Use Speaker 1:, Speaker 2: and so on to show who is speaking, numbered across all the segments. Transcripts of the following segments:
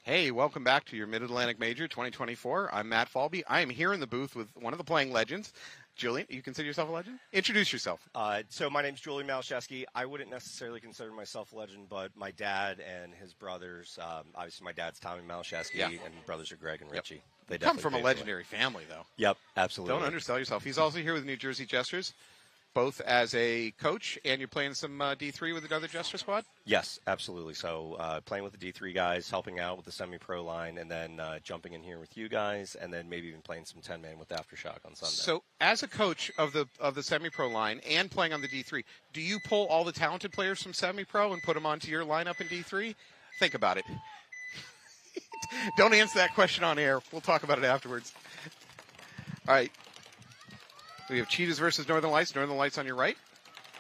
Speaker 1: Hey, welcome back to your Mid-Atlantic Major 2024. I'm Matt Falby. I am here in the booth with one of the playing legends. Julian, you consider yourself a legend? Introduce yourself.
Speaker 2: So my name's Julian Malashevsky. I wouldn't necessarily consider myself a legend, but my dad and his brothers, obviously my dad's Tommy Malashevsky, and brothers are Greg and Richie. They
Speaker 1: come from a legendary family, though.
Speaker 2: Yep, absolutely.
Speaker 1: Don't undersell yourself. He's also here with New Jersey Jesters, both as a coach, and you're playing some D3 with another Jester squad?
Speaker 2: Yes, absolutely. So playing with the D3 guys, helping out with the semi-pro line, and then jumping in here with you guys, and then maybe even playing some 10-man with Aftershock on Sunday.
Speaker 1: So as a coach of the semi-pro line and playing on the D3, do you pull all the talented players from semi-pro and put them onto your lineup in D3? Think about it. Don't answer that question on air. We'll talk about it afterwards. All right. We have Cheetahs versus Northern Lights. Northern Lights on your right.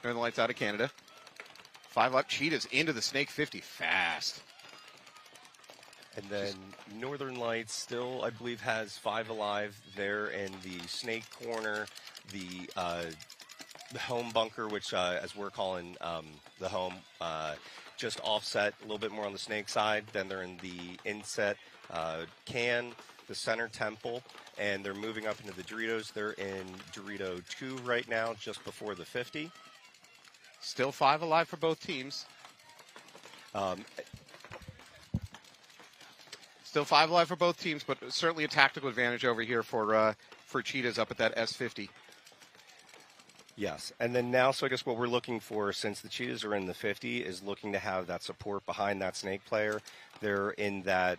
Speaker 1: Northern Lights out of Canada. 5 up. Cheetahs into the Snake 50 fast.
Speaker 2: And then Northern Lights still, I believe, has 5 alive there in the Snake corner. The home bunker, which as we're calling the home, just offset a little bit more on the Snake side. Then they're in the inset can, the center temple, and they're moving up into the Doritos. They're in Dorito 2 right now, just before the 50.
Speaker 1: Still 5 alive for both teams. Still 5 alive for both teams, but certainly a tactical advantage over here for Cheetahs up at that S50.
Speaker 2: Yes, and then now, so I guess what we're looking for, since the Cheetahs are in the 50, is looking to have that support behind that Snake player. They're in that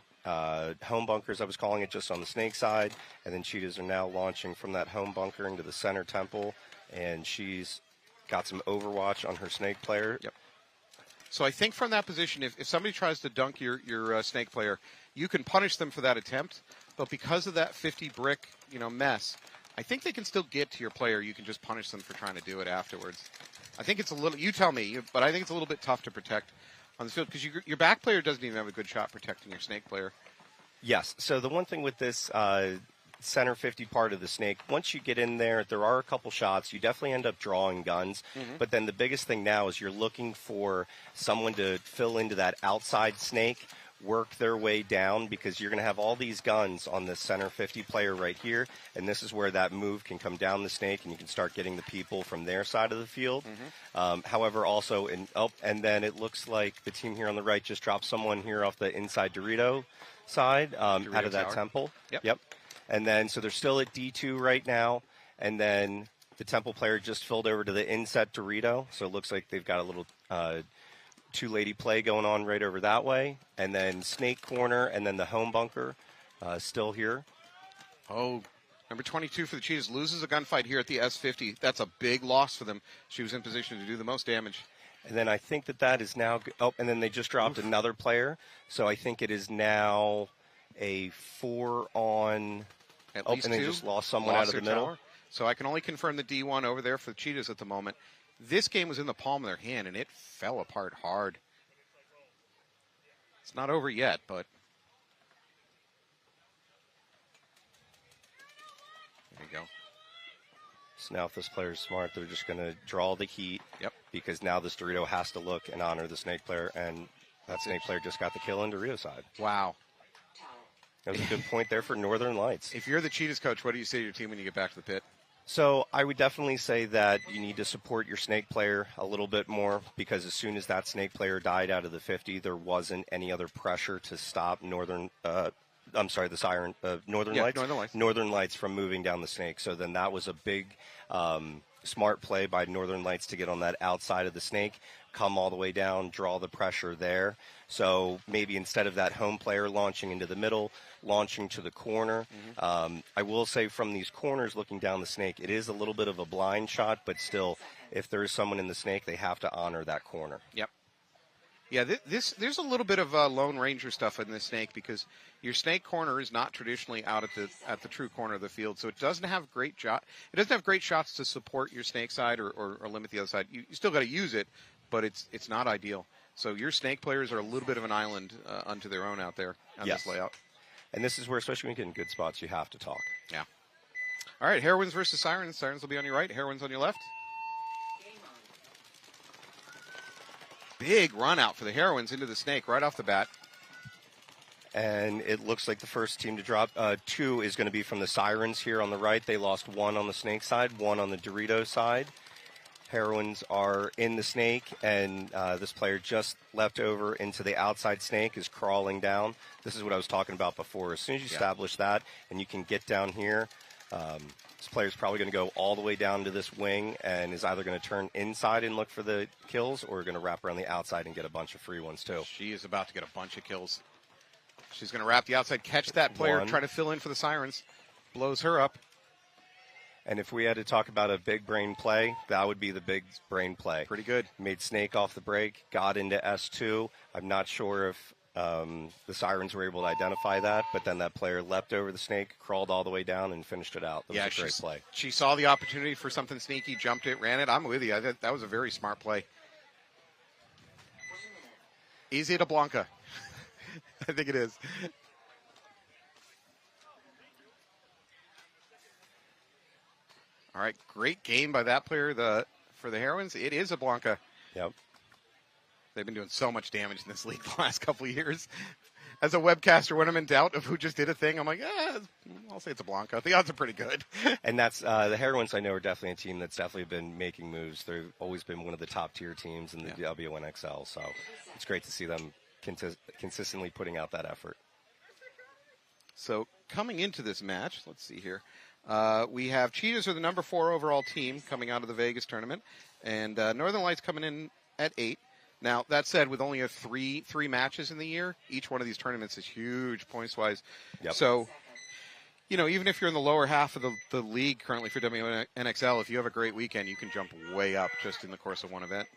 Speaker 2: home bunkers, I was calling it, just on the Snake side, and then Cheetahs are now launching from that home bunker into the center temple, and she's got some overwatch on her Snake player.
Speaker 1: Yep. So I think from that position, if somebody tries to dunk your Snake player, you can punish them for that attempt, but because of that 50 brick mess, I think they can still get to your player. You can just punish them for trying to do it afterwards. I think it's a little, you tell me, but I think it's a little bit tough to protect on the field because your back player doesn't even have a good shot protecting your Snake player.
Speaker 2: Yes. So the one thing with this center 50 part of the Snake, once you get in there, there are a couple shots. You definitely end up drawing guns. Mm-hmm. But then the biggest thing now is you're looking for someone to fill into that outside Snake, work their way down, because you're going to have all these guns on the center 50 player right here, and this is where that move can come down the Snake and you can start getting the people from their side of the field. Mm-hmm. However, also, and then it looks like the team here on the right just dropped someone here off the inside Dorito side Dorito out of that tower. Temple. Yep. And then, so they're still at D2 right now, and then the Temple player just filled over to the inset Dorito, so it looks like they've got a little two-lady play going on right over that way, and then Snake corner, and then the home bunker still here.
Speaker 1: Oh, number 22 for the Cheetahs loses a gunfight here at the S50. That's a big loss for them. She was in position to do the most damage.
Speaker 2: And then I think that is now – oh, and then they just dropped another player, so I think it is now a 4 on –
Speaker 1: at least
Speaker 2: and they just lost someone out of the middle.
Speaker 1: Tower. So I can only confirm the D1 over there for the Cheetahs at the moment. This game was in the palm of their hand, and it fell apart hard. It's not over yet, but there you go.
Speaker 2: So now if this player's smart, they're just going to draw the heat.
Speaker 1: Yep.
Speaker 2: Because now this Dorito has to look and honor the Snake player, and that Snake player just got the kill on Dorito side.
Speaker 1: Wow.
Speaker 2: That was a good point there for Northern Lights.
Speaker 1: If you're the Cheetahs coach, what do you say to your team when you get back to the pit?
Speaker 2: So I would definitely say that you need to support your Snake player a little bit more, because as soon as that Snake player died out of the 50, there wasn't any other pressure to stop Northern Lights from moving down the Snake. So then that was a big smart play by Northern Lights to get on that outside of the Snake, come all the way down, draw the pressure there. So maybe instead of that home player launching into the middle, launching to the corner. Mm-hmm. I will say from these corners looking down the Snake, it is a little bit of a blind shot, but still, if there is someone in the Snake, they have to honor that corner.
Speaker 1: Yep. Yeah, there's a little bit of Lone Ranger stuff in this Snake, because your Snake corner is not traditionally out at the true corner of the field, so it doesn't have great shots to support your Snake side or limit the other side. You still got to use it, but it's not ideal. So your Snake players are a little bit of an island unto their own out there on this layout.
Speaker 2: And this is where, especially when you get in good spots, you have to talk.
Speaker 1: Yeah. All right, Heroines versus Sirens. Sirens will be on your right, Heroines on your left. Big run out for the Heroines into the Snake right off the bat.
Speaker 2: And it looks like the first team to drop 2 is going to be from the Sirens here on the right. They lost 1 on the snake side, 1 on the Dorito side. Heroines are in the snake, and this player just left over into the outside snake, is crawling down. This is what I was talking about before. As soon as you establish that and you can get down here, this player is probably going to go all the way down to this wing and is either going to turn inside and look for the kills or going to wrap around the outside and get a bunch of free ones too.
Speaker 1: She is about to get a bunch of kills. She's going to wrap the outside, catch that player, try to fill in for the Sirens. Blows her up.
Speaker 2: And if we had to talk about a big brain play, that would be the big brain play.
Speaker 1: Pretty good.
Speaker 2: Made snake off the break, got into S2. I'm not sure if the Sirens were able to identify that, but then that player leapt over the snake, crawled all the way down, and finished it out. That was a great play.
Speaker 1: She saw the opportunity for something sneaky, jumped it, ran it. I'm with you. That was a very smart play. Easy to Blanca. I think it is. All right, great game by that player for the Heroines. It is a Blanca.
Speaker 2: Yep.
Speaker 1: They've been doing so much damage in this league the last couple of years. As a webcaster, when I'm in doubt of who just did a thing, I'm like, I'll say it's a Blanca. The odds are pretty good.
Speaker 2: And that's the Heroines, I know, are definitely a team that's definitely been making moves. They've always been one of the top-tier teams in the W1XL, so it's great to see them consistently putting out that effort.
Speaker 1: So coming into this match, let's see here. We have Cheetahs are the number 4 overall team coming out of the Vegas tournament, and Northern Lights coming in at 8. Now, that said, with only three matches in the year, each one of these tournaments is huge points-wise.
Speaker 2: Yep.
Speaker 1: So, even if you're in the lower half of the league currently for WNXL, if you have a great weekend, you can jump way up just in the course of one event.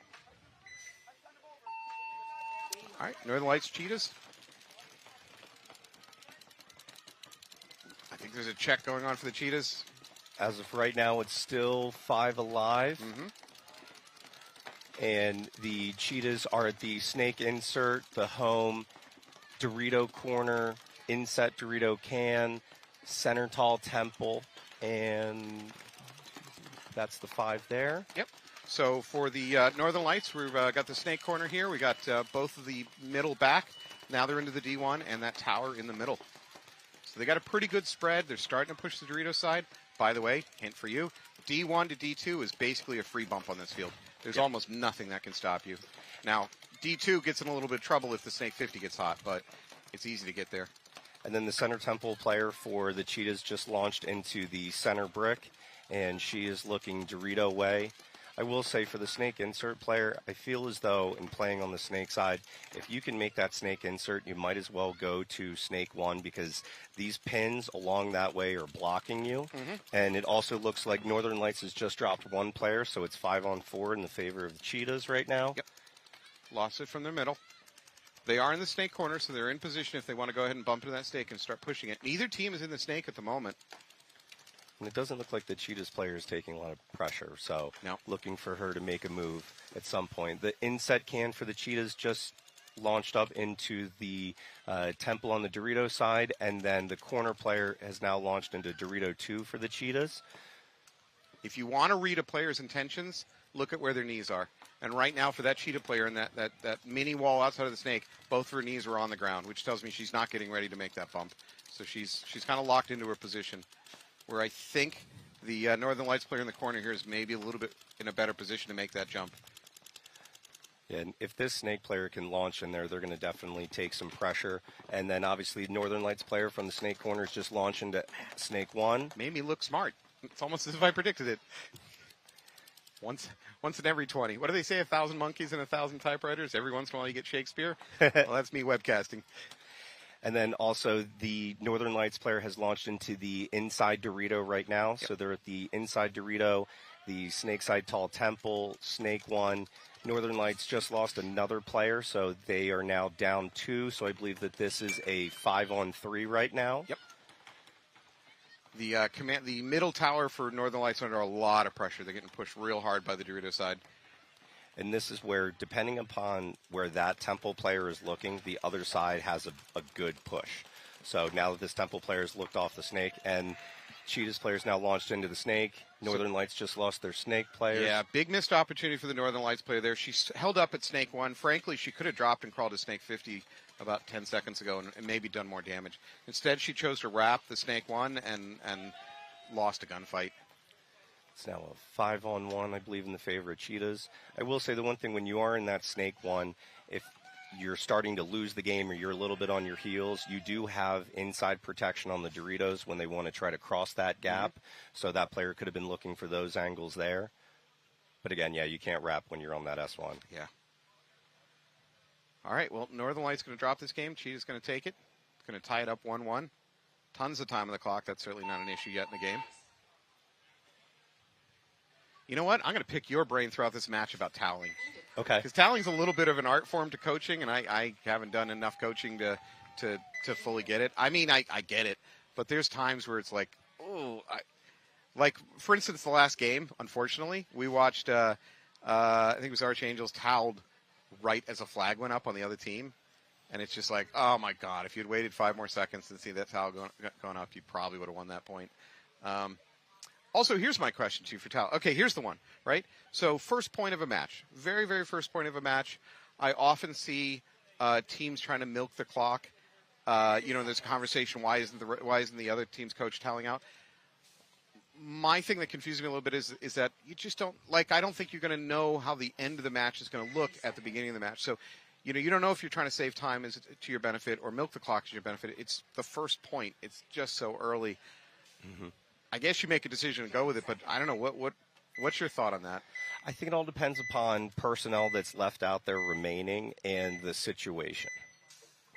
Speaker 1: All right, Northern Lights, Cheetahs. I think there's a check going on for the Cheetahs.
Speaker 2: As of right now, it's still 5 alive.
Speaker 1: Mm-hmm.
Speaker 2: And the Cheetahs are at the snake insert, the home, Dorito corner, inset Dorito can, center tall temple, and that's the 5 there.
Speaker 1: Yep. So for the Northern Lights, we've got the snake corner here. We got both of the middle back. Now they're into the D1 and that tower in the middle. So they got a pretty good spread. They're starting to push the Dorito side. By the way, hint for you, D1 to D2 is basically a free bump on this field. There's almost nothing that can stop you. Now, D2 gets in a little bit of trouble if the Snake 50 gets hot, but it's easy to get there.
Speaker 2: And then the center temple player for the Cheetahs just launched into the center brick, and she is looking Dorito way. I will say for the snake insert player, I feel as though in playing on the snake side, if you can make that snake insert, you might as well go to snake 1 because these pins along that way are blocking you. Mm-hmm. And it also looks like Northern Lights has just dropped 1 player, so it's 5-on-4 in the favor of the Cheetahs right now.
Speaker 1: Yep. Lost it from their middle. They are in the snake corner, so they're in position if they want to go ahead and bump into that snake and start pushing it. Neither team is in the snake at the moment.
Speaker 2: And it doesn't look like the Cheetahs player is taking a lot of pressure, so looking for her to make a move at some point. The inset can for the Cheetahs just launched up into the temple on the Dorito side, and then the corner player has now launched into Dorito 2 for the Cheetahs.
Speaker 1: If you want to read a player's intentions, look at where their knees are. And right now for that Cheetah player and that mini wall outside of the snake, both of her knees are on the ground, which tells me she's not getting ready to make that bump. So she's kind of locked into her position. Where I think the Northern Lights player in the corner here is maybe a little bit in a better position to make that jump.
Speaker 2: Yeah, and if this snake player can launch in there, they're going to definitely take some pressure. And then obviously Northern Lights player from the snake corner is just launching into snake 1.
Speaker 1: Made me look smart. It's almost as if I predicted it. Once in every 20. What do they say? 1,000 monkeys and 1,000 typewriters. Every once in a while you get Shakespeare. Well, that's me webcasting.
Speaker 2: And then also the Northern Lights player has launched into the inside Dorito right now. Yep. So they're at the inside Dorito, the snake side tall temple, snake 1. Northern Lights just lost another player, so they are now down 2. So I believe that this is a 5-on-3 right now.
Speaker 1: Yep. The middle tower for Northern Lights under a lot of pressure. They're getting pushed real hard by the Dorito side.
Speaker 2: And this is where, depending upon where that temple player is looking, the other side has a good push. So now that this temple player has looked off the snake, and Cheetahs players now launched into the snake, Northern Lights just lost their snake player.
Speaker 1: Yeah, big missed opportunity for the Northern Lights player there. She's held up at snake 1. Frankly, she could have dropped and crawled to snake 50 about 10 seconds ago and maybe done more damage. Instead, she chose to wrap the snake one and lost a gunfight.
Speaker 2: It's now a 5-on-1, I believe, in the favor of Cheetahs. I will say the one thing, when you are in that snake one, if you're starting to lose the game or you're a little bit on your heels, you do have inside protection on the Doritos when they want to try to cross that gap. So that player could have been looking for those angles there. But again, yeah, you can't wrap when you're on that S1.
Speaker 1: Yeah. All right, well, Northern Light's going to drop this game. Cheetah's going to take it. It's going to tie it up 1-1. Tons of time on the clock. That's certainly not an issue yet in the game. You know what? I'm going to pick your brain throughout this match about toweling.
Speaker 2: Okay.
Speaker 1: Because toweling's a little bit of an art form to coaching, and I haven't done enough coaching to fully get it. I mean, I get it, but there's times where it's like, oh, like, for instance, the last game, unfortunately, we watched, I think it was Archangels toweled right as a flag went up on the other team, and it's just like, oh, my God, if you'd waited 5 more seconds to see that towel going up, you probably would have won that point. Also, here's my question to you for towel. Okay, here's the one, right? So first point of a match, very, very first point of a match, I often see teams trying to milk the clock. There's a conversation, why isn't the other team's coach toweling out? My thing that confuses me a little bit is that you just don't, like, I don't think you're going to know how the end of the match is going to look at the beginning of the match. So, you don't know if you're trying to save time to your benefit or milk the clock to your benefit. It's the first point. It's just so early. Mm-hmm. I guess you make a decision and go with it, but I don't know. What's your thought on that?
Speaker 2: I think it all depends upon personnel that's left out there remaining and the situation.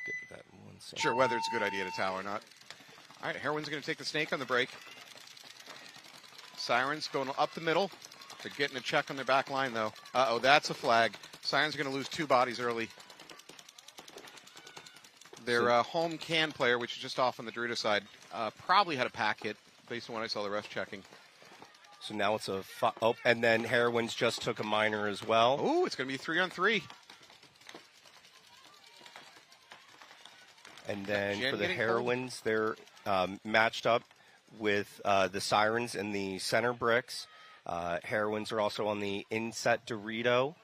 Speaker 2: Get to that in 1 second.
Speaker 1: Sure, whether it's a good idea to towel or not. All right, Heroines going to take the snake on the break. Sirens going up the middle. They're getting a check on their back line, though. Uh-oh, that's a flag. Sirens are going to lose 2 bodies early. Their home can player, which is just off on the Dorito side, probably had a pack hit, based on what I saw the refs checking.
Speaker 2: So now it's and then Heroines just took a minor as well.
Speaker 1: Oh, it's going to be 3-on-3.
Speaker 2: And then for the Heroines, they're matched up with the Sirens in the center bricks. Heroines are also on the inset Dorito.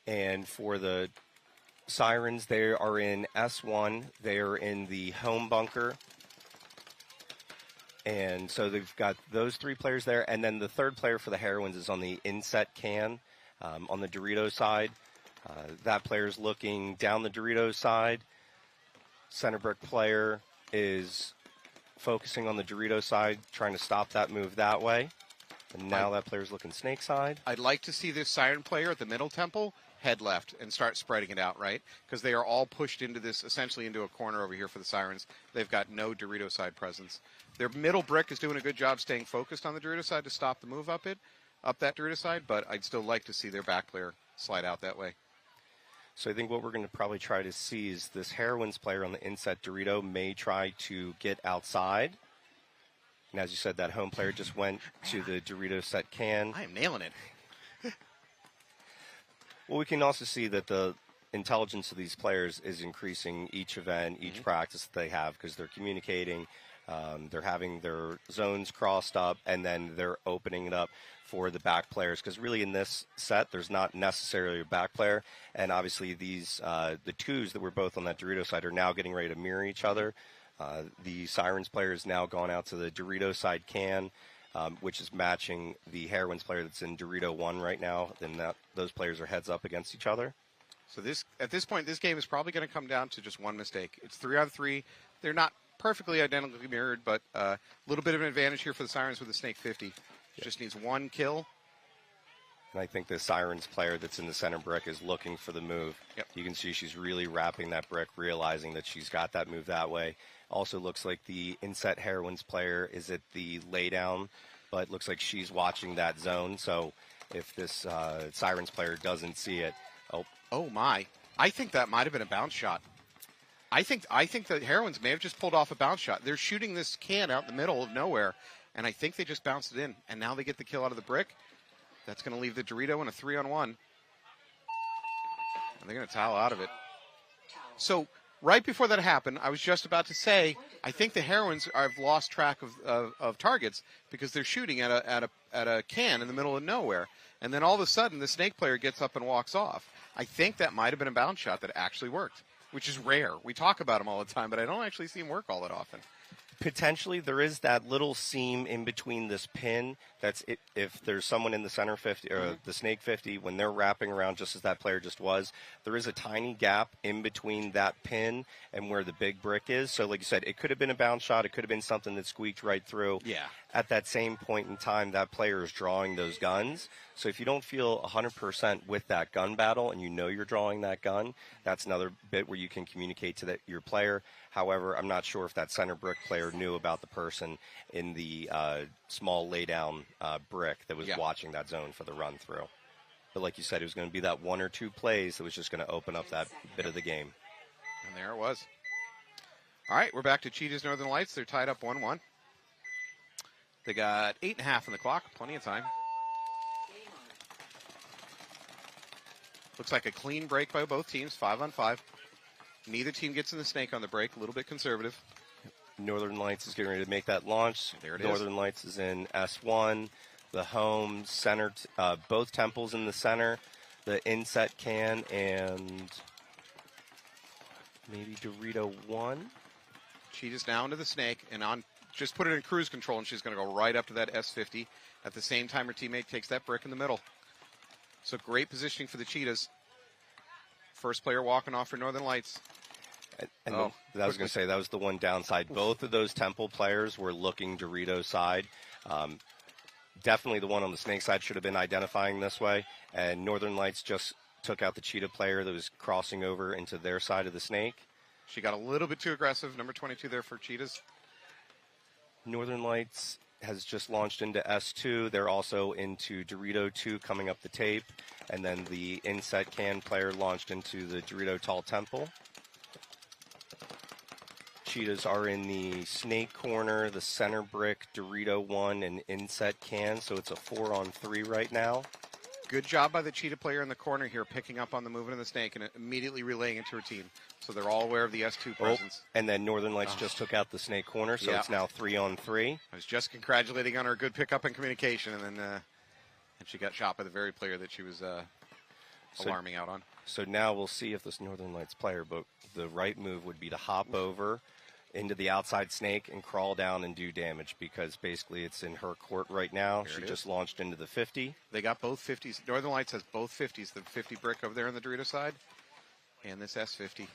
Speaker 2: And for the Sirens, they are in S1. They are in the home bunker. And so they've got those 3 players there. And then the third player for the Heroines is on the inset can on the Dorito side. That player's looking down the Dorito side. Center brick player is focusing on the Dorito side, trying to stop that move that way. And now that player's looking snake side.
Speaker 1: I'd like to see this Siren player at the middle temple head left and start spreading it out, right? Because they are all pushed into this, essentially into a corner over here for the Sirens. They've got no Dorito side presence. Their middle brick is doing a good job staying focused on the Dorito side to stop the move up that Dorito side, but I'd still like to see their back player slide out that way.
Speaker 2: So I think what we're going to probably try to see is this Heroines player on the inset Dorito may try to get outside. And as you said, that home player just went to the Dorito set can.
Speaker 1: I am nailing it.
Speaker 2: Well, we can also see that the intelligence of these players is increasing each event, each practice that they have, because they're communicating, they're having their zones crossed up, and then they're opening it up for the back players. Because really in this set, there's not necessarily a back player, and obviously these the 2s that were both on that Dorito side are now getting ready to mirror each other. The Sirens player has now gone out to the Dorito side can, which is matching the Heroines player that's in Dorito 1 right now. Then those players are heads up against each other.
Speaker 1: So at this point, this game is probably going to come down to just one mistake. It's 3-on-3. They're not perfectly identically mirrored, but a little bit of an advantage here for the Sirens with the Snake 50. Yep. Just needs 1 kill.
Speaker 2: And I think the Sirens player that's in the center brick is looking for the move.
Speaker 1: Yep.
Speaker 2: You can see she's really wrapping that brick, realizing that she's got that move that way. Also looks like the inset Heroines player is at the laydown, but looks like she's watching that zone. So if this Sirens player doesn't see it,
Speaker 1: oh my! I think that might have been a bounce shot. I think the Heroines may have just pulled off a bounce shot. They're shooting this can out in the middle of nowhere, and I think they just bounced it in. And now they get the kill out of the brick. That's going to leave the Dorito in a 3-on-1. And they're going to towel out of it. So right before that happened, I was just about to say, I think the Heroines have lost track of targets because they're shooting at a can in the middle of nowhere. And then all of a sudden, the Snake player gets up and walks off. I think that might have been a bounce shot that actually worked. which is rare. We talk about them all the time, but I don't actually see them work all that often.
Speaker 2: Potentially, there is that little seam in between this pin. That's it, if there's someone in the center 50 or the snake 50, when they're wrapping around just as that player just was, there is a tiny gap in between that pin and where the big brick is. So like you said, it could have been a bounce shot. It could have been something that squeaked right through.
Speaker 1: Yeah.
Speaker 2: At that same point in time, that player is drawing those guns. So if you don't feel 100% with that gun battle and you know you're drawing that gun, that's another bit where you can communicate to your player. However, I'm not sure if that center brick player knew about the person in the small laydown brick that was watching that zone for the run through. But like you said, it was going to be that one or two plays that was just going to open up that bit of the game.
Speaker 1: And there it was. All right, we're back to Cheetahs Northern Lights. They're tied up 1-1. They got 8.5 on the clock, plenty of time. Looks like a clean break by both teams, 5-on-5. Neither team gets in the snake on the break, a little bit conservative.
Speaker 2: Northern Lights is getting ready to make that launch.
Speaker 1: There it
Speaker 2: Northern Lights is in S1. The home center, both temples in the center. The inset can and maybe Dorito 1.
Speaker 1: Cheetahs now into the snake and on. Just put it in cruise control, and she's going to go right up to that S50. At the same time, her teammate takes that brick in the middle. So great positioning for the Cheetahs. First player walking off for Northern Lights.
Speaker 2: And I was going to say, that was the one downside. Both of those temple players were looking Dorito side. Definitely the one on the snake side should have been identifying this way. And Northern Lights just took out the Cheetah player that was crossing over into their side of the snake.
Speaker 1: She got a little bit too aggressive. Number 22 there for Cheetahs.
Speaker 2: Northern Lights has just launched into S2. They're also into Dorito 2 coming up the tape. And then the inset can player launched into the Dorito Tall Temple. Cheetahs are in the snake corner, the center brick, Dorito 1, and inset can. So it's a 4-on-3 right now.
Speaker 1: Good job by the Cheetah player in the corner here, picking up on the movement of the snake and immediately relaying it to her team. So they're all aware of the S2 presence.
Speaker 2: And then Northern Lights just took out the snake corner, so it's now 3-on-3.
Speaker 1: I was just congratulating on her good pickup and communication, and then and she got shot by the very player that she was alarming out on.
Speaker 2: So now we'll see if this Northern Lights player, but the right move would be to hop over into the outside snake and crawl down and do damage, because basically it's in her court right now. She just launched into the 50.
Speaker 1: They got both 50s. Northern Lights has both 50s, the 50 brick over there on the Dorito side and this S50.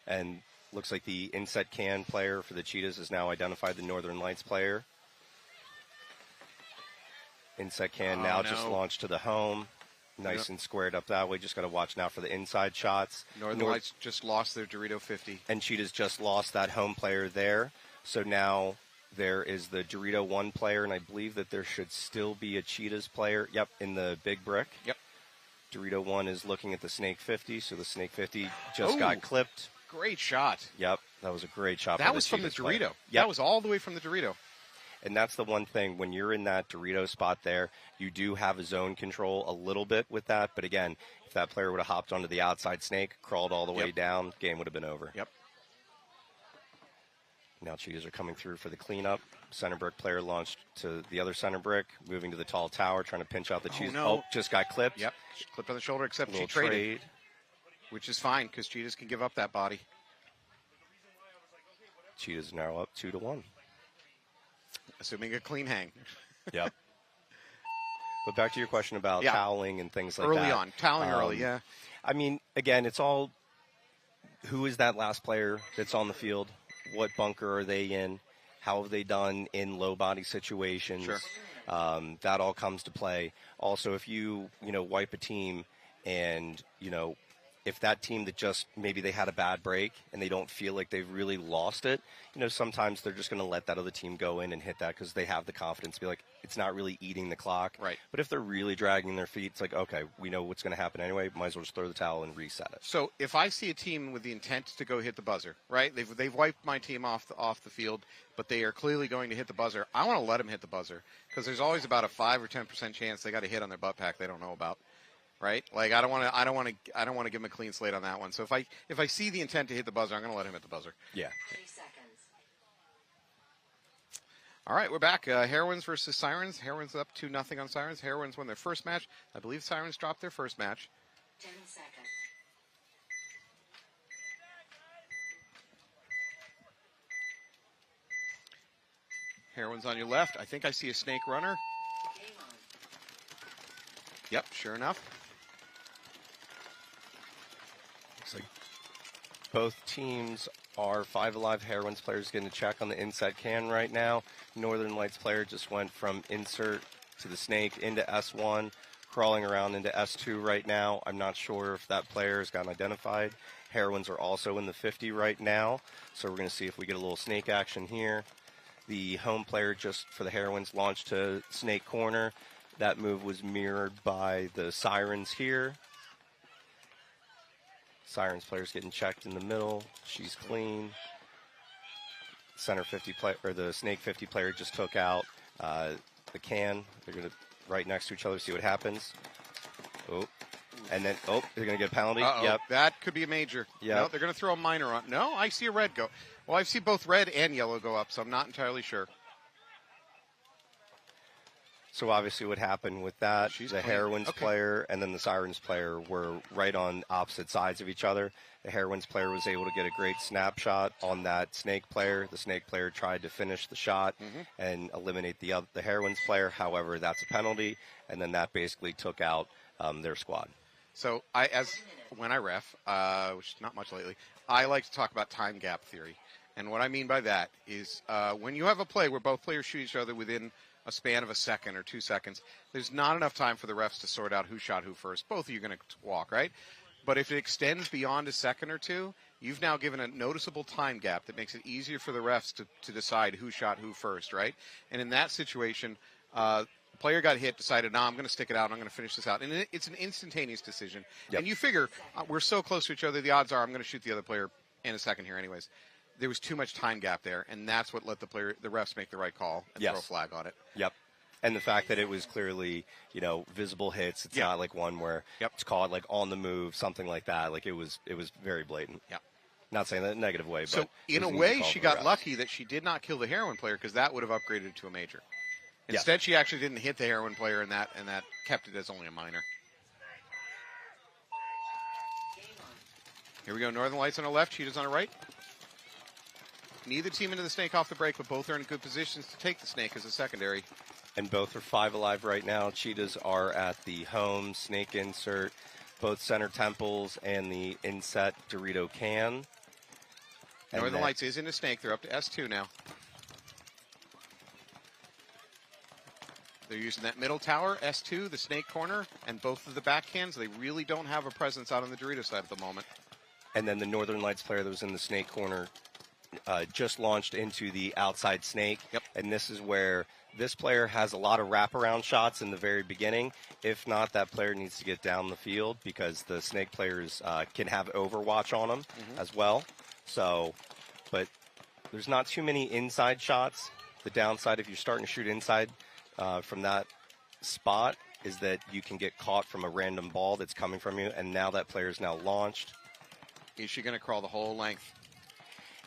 Speaker 2: And looks like the inset can player for the Cheetahs has now identified the Northern Lights player. Inset can just launched to the home. Nice and squared up that way. Just got to watch now for the inside shots.
Speaker 1: Northern Lights just lost their Dorito 50.
Speaker 2: And Cheetahs just lost that home player there. So now there is the Dorito 1 player, and I believe that there should still be a Cheetahs player. Yep, in the big brick.
Speaker 1: Yep.
Speaker 2: Dorito 1 is looking at the Snake 50, so the Snake 50 just got clipped.
Speaker 1: Great shot.
Speaker 2: Yep, that was a great shot.
Speaker 1: That was from the Dorito. Yep. That was all the way from the Dorito.
Speaker 2: And that's the one thing, when you're in that Dorito spot there, you do have a zone control a little bit with that. But again, if that player would have hopped onto the outside snake, crawled all the way down, game would have been over.
Speaker 1: Yep.
Speaker 2: Now Cheetahs are coming through for the cleanup. Center brick player launched to the other center brick, moving to the tall tower, trying to pinch out the Cheetahs.
Speaker 1: No.
Speaker 2: Just got clipped.
Speaker 1: Yep, clipped on the shoulder, except she traded. Which is fine, because Cheetahs can give up that body.
Speaker 2: Cheetahs now up 2-1.
Speaker 1: Assuming a clean hang.
Speaker 2: Yep. But back to your question about toweling and things like
Speaker 1: that.
Speaker 2: Early
Speaker 1: on. Toweling early, yeah.
Speaker 2: I mean, again, it's all who is that last player that's on the field? What bunker are they in? How have they done in low body situations?
Speaker 1: Sure.
Speaker 2: That all comes to play. Also, if you wipe a team and, if that team that just maybe they had a bad break and they don't feel like they've really lost it, sometimes they're just going to let that other team go in and hit that because they have the confidence to be like, it's not really eating the clock.
Speaker 1: Right.
Speaker 2: But if they're really dragging their feet, it's like, okay, we know what's going to happen anyway. Might as well just throw the towel and reset it.
Speaker 1: So if I see a team with the intent to go hit the buzzer, right? They've wiped my team off the field, but they are clearly going to hit the buzzer. I want to let them hit the buzzer because there's always about a 5 or 10% chance they got a hit on their butt pack they don't know about. Right? Like I don't want to give him a clean slate on that one. So if I see the intent to hit the buzzer, I'm going to let him hit the buzzer.
Speaker 2: Yeah.
Speaker 3: 3 seconds.
Speaker 1: All right, we're back. Heroines versus Sirens. Heroines up 2-0 on Sirens. Heroines won their first match. I believe Sirens dropped their first match.
Speaker 3: 10 seconds.
Speaker 1: Heroines on your left. I think I see a snake runner. Yep, sure enough.
Speaker 2: Looks like both teams are 5 Alive Heroines players getting a check on the inside can right now. Northern Lights player just went from insert to the snake into S1, crawling around into S2 right now. I'm not sure if that player has gotten identified. Heroines are also in the 50 right now, so we're going to see if we get a little snake action here. The home player just for the Heroines launched to snake corner. That move was mirrored by the Sirens here. Sirens player's getting checked in the middle. She's clean. Center 50 player, or the snake 50 player just took out the can. They're going to right next to each other, see what happens. Oh, and then, they're going to get a penalty.
Speaker 1: Uh-oh.
Speaker 2: Yep.
Speaker 1: That could be a major.
Speaker 2: Yep.
Speaker 1: No, they're going to throw a minor on. No, I see a red go. Well, I see both red and yellow go up, so I'm not entirely sure.
Speaker 2: So obviously what happened with that,
Speaker 1: She's
Speaker 2: the
Speaker 1: clean.
Speaker 2: Heroines
Speaker 1: Okay.
Speaker 2: player and then the Sirens player were right on opposite sides of each other. The Heroines player was able to get a great snapshot on that snake player. The snake player tried to finish the shot and eliminate the Heroines player. However, that's a penalty, and then that basically took out their squad.
Speaker 1: So when I ref, which is not much lately, I like to talk about time gap theory. And what I mean by that is when you have a play where both players shoot each other within a span of a second or 2 seconds, there's not enough time for the refs to sort out who shot who first. Both of you are going to walk, right? But if it extends beyond a second or two, you've now given a noticeable time gap that makes it easier for the refs to decide who shot who first, right? And in that situation, the player got hit, decided, I'm going to stick it out, I'm going to finish this out. And it's an instantaneous decision.
Speaker 2: Yep.
Speaker 1: And you figure, we're so close to each other, the odds are I'm going to shoot the other player in a second here anyways. There was too much time gap there, and that's what let the refs make the right call and throw a flag on it.
Speaker 2: Yep. And the fact that it was clearly, visible hits. It's not like one where it's caught like on the move, something like that. Like it was very blatant.
Speaker 1: Yeah.
Speaker 2: Not saying that in a negative way,
Speaker 1: so
Speaker 2: but
Speaker 1: in a way, she got lucky that she did not kill the heroine player because that would have upgraded to a major. Instead, she actually didn't hit the heroine player, and that kept it as only a minor. Here we go. Northern Lights on the left, Cheetahs on the right. Neither team into the snake off the break, but both are in good positions to take the snake as a secondary.
Speaker 2: And both are 5 Alive right now. Cheetahs are at the home snake insert, both center temples and the inset Dorito can.
Speaker 1: Northern Lights is in the snake. They're up to S2 now. They're using that middle tower, S2, the snake corner, and both of the back cans. They really don't have a presence out on the Dorito side at the moment.
Speaker 2: And then the Northern Lights player that was in the snake corner just launched into the outside snake.
Speaker 1: Yep.
Speaker 2: And this is where this player has a lot of wraparound shots in the very beginning. If not, that player needs to get down the field because the snake players can have overwatch on them as well. So, but there's not too many inside shots. The downside, if you're starting to shoot inside from that spot, is that you can get caught from a random ball that's coming from you. And now that player is now launched.
Speaker 1: Is she going to crawl the whole length?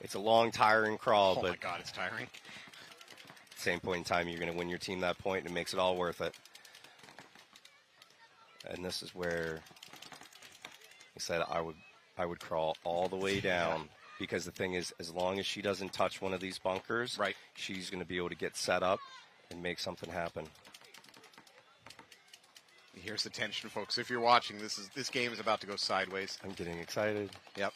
Speaker 2: It's a long, tiring crawl,
Speaker 1: Oh
Speaker 2: but
Speaker 1: my God, it's tiring.
Speaker 2: same point in time, you're going to win your team that point, and it makes it all worth it. And this is where I said I would crawl all the way down because the thing is, as long as she doesn't touch one of these bunkers,
Speaker 1: right,
Speaker 2: she's going to be able to get set up and make something happen.
Speaker 1: Here's the tension, folks. If you're watching, this game is about to go sideways.
Speaker 2: I'm getting excited.
Speaker 1: Yep.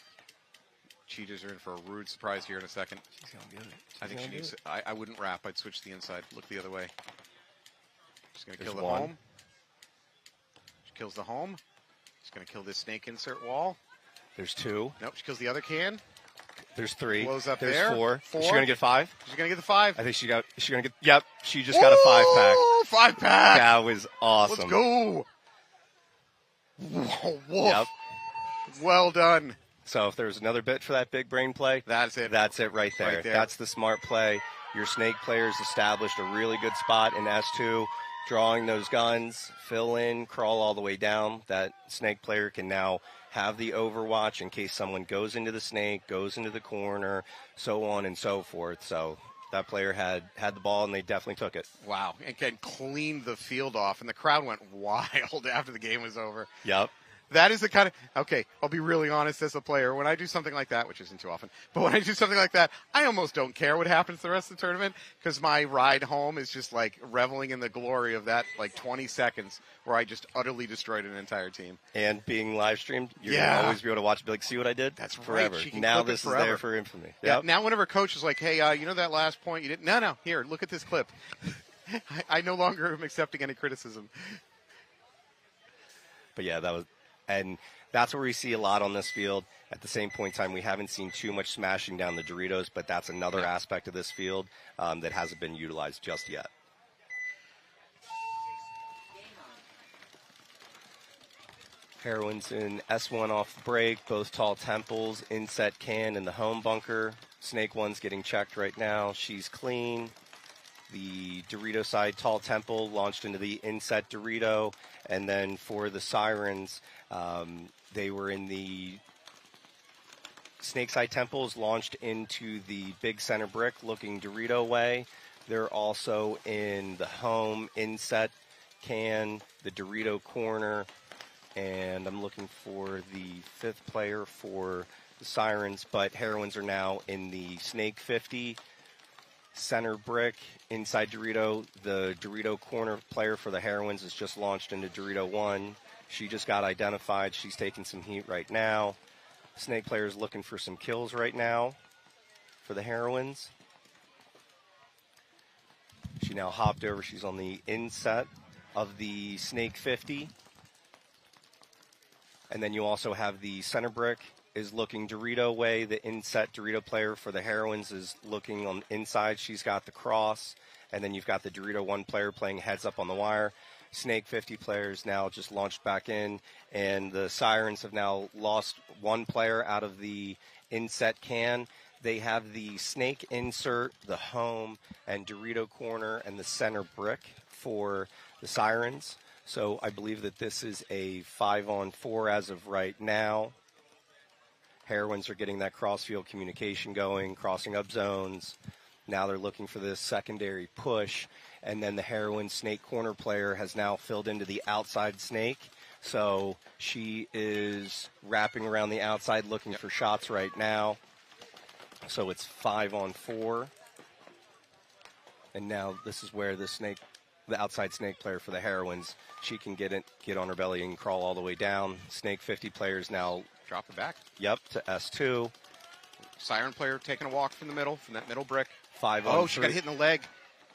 Speaker 1: Cheetahs are in for a rude surprise here in a second.
Speaker 2: She's going to do it.
Speaker 1: I think she needs to. I wouldn't wrap. I'd switch to the inside. Look the other way. She's going to kill the home. She kills the home. She's going to kill this snake insert wall.
Speaker 2: There's 2.
Speaker 1: Nope, she kills the other can.
Speaker 2: There's 3.
Speaker 1: Blows up
Speaker 2: There's
Speaker 1: there.
Speaker 2: 4.
Speaker 1: Four.
Speaker 2: Is she going to get 5?
Speaker 1: She's going to get the 5.
Speaker 2: I think she's going to get, yep, she just got a 5-pack.
Speaker 1: Oh, 5-pack.
Speaker 2: That was awesome.
Speaker 1: Let's go. Woof.
Speaker 2: Yep.
Speaker 1: Well done.
Speaker 2: So if there's another bit for that big brain play,
Speaker 1: that's it.
Speaker 2: That's it right there.
Speaker 1: Right there.
Speaker 2: That's the smart play. Your snake players established a really good spot in S2, drawing those guns, fill in, crawl all the way down. That snake player can now have the overwatch in case someone goes into the snake, goes into the corner, so on and so forth. So that player had the ball, and they definitely took it.
Speaker 1: Wow. And cleaned the field off, and the crowd went wild after the game was over.
Speaker 2: Yep.
Speaker 1: that is the kind of, okay, I'll be really honest as a player. When I do something like that, which isn't too often, but when I do something like that, I almost don't care what happens the rest of the tournament because my ride home is just like reveling in the glory of that like 20 seconds where I just utterly destroyed an entire team.
Speaker 2: And being live streamed, you're going to always be able to watch and be like, see what I did?
Speaker 1: That's
Speaker 2: forever.
Speaker 1: Right.
Speaker 2: Now this is there for infamy.
Speaker 1: Yeah. Now whenever coach is like, hey, you know that last point you didn't? No, here, look at this clip. I no longer am accepting any criticism.
Speaker 2: But yeah, and that's where we see a lot on this field. At the same point in time, we haven't seen too much smashing down the Doritos, but that's another aspect of this field that hasn't been utilized just yet. Heroines in S1 off break, both tall temples, inset can in the home bunker. Snake One's getting checked right now. She's clean. The Dorito side tall temple launched into the inset Dorito. And then for the Sirens, they were in the snake side temples, launched into the big center brick looking Dorito way. They're also in the home inset can, the Dorito corner. And I'm looking for the fifth player for the Sirens, but Heroines are now in the Snake 50, center brick, inside Dorito. The Dorito corner player for the Heroines is just launched into Dorito 1. She just got identified. She's taking some heat right now. Snake player is looking for some kills right now for the Heroines. She now hopped over. She's on the inset of the Snake 50. And then you also have the center brick is looking Dorito way. The inset Dorito player for the Heroines is looking on inside. She's got the cross. And then you've got the Dorito 1 player playing heads up on the wire. Snake 50 players now just launched back in. And the Sirens have now lost one player out of the inset can. They have the Snake insert, the home, and Dorito corner, and the center brick for the Sirens. So I believe that this is a 5-on-4 as of right now. Heroines are getting that cross-field communication going, crossing up zones. Now they're looking for this secondary push. And then the Heroine Snake corner player has now filled into the outside Snake. So she is wrapping around the outside looking for shots right now. So it's 5-on-4. And now this is where the outside Snake player for the Heroines, she can get on her belly and crawl all the way down. Snake 50 players now
Speaker 1: drop it back.
Speaker 2: Yep, to S2.
Speaker 1: Siren player taking a walk from the middle, from that middle brick.
Speaker 2: 5-on-3.
Speaker 1: Oh, she got hit in the leg.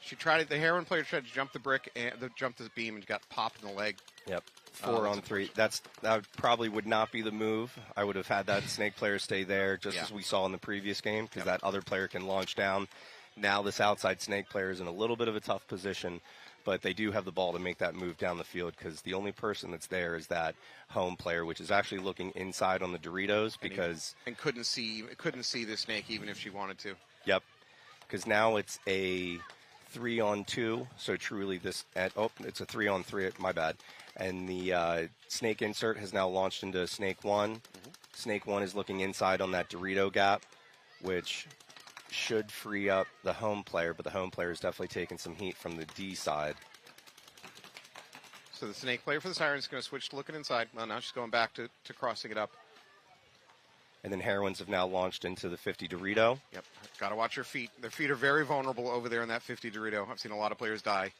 Speaker 1: She tried it. The Heroine player tried to jump the brick and jump the beam and got popped in the leg.
Speaker 2: Yep. 4-on-3. That probably would not be the move. I would have had that Snake player stay there just as we saw in the previous game because that other player can launch down. Now this outside Snake player is in a little bit of a tough position, but they do have the ball to make that move down the field because the only person that's there is that home player, which is actually looking inside on the Doritos because
Speaker 1: and couldn't see the Snake even if she wanted to.
Speaker 2: Yep, because now it's a 3-on-2. So truly it's a 3-on-3. My bad. And the Snake insert has now launched into Snake 1. Mm-hmm. Snake 1 is looking inside on that Dorito gap, which should free up the home player, but the home player is definitely taking some heat from the D side.
Speaker 1: So the Snake player for the Sirens is going to switch to looking inside. Well, now she's going back to crossing it up.
Speaker 2: And then Heroines have now launched into the 50 Dorito.
Speaker 1: Yep, got to watch her feet. Their feet are very vulnerable over there in that 50 Dorito. I've seen a lot of players die.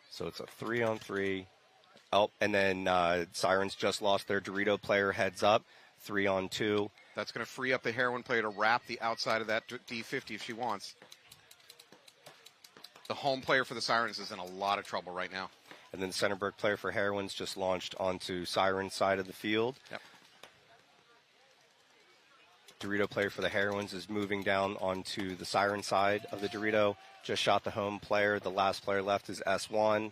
Speaker 2: So it's a 3-on-3. Oh, and then Sirens just lost their Dorito player heads up. 3-on-2.
Speaker 1: That's going to free up the Heroine player to wrap the outside of that D50 if she wants. The home player for the Sirens is in a lot of trouble right now.
Speaker 2: And then the center brick player for Heroines just launched onto Sirens side of the field.
Speaker 1: Yep.
Speaker 2: Dorito player for the Heroines is moving down onto the Siren side of the Dorito. Just shot the home player. The last player left is S1.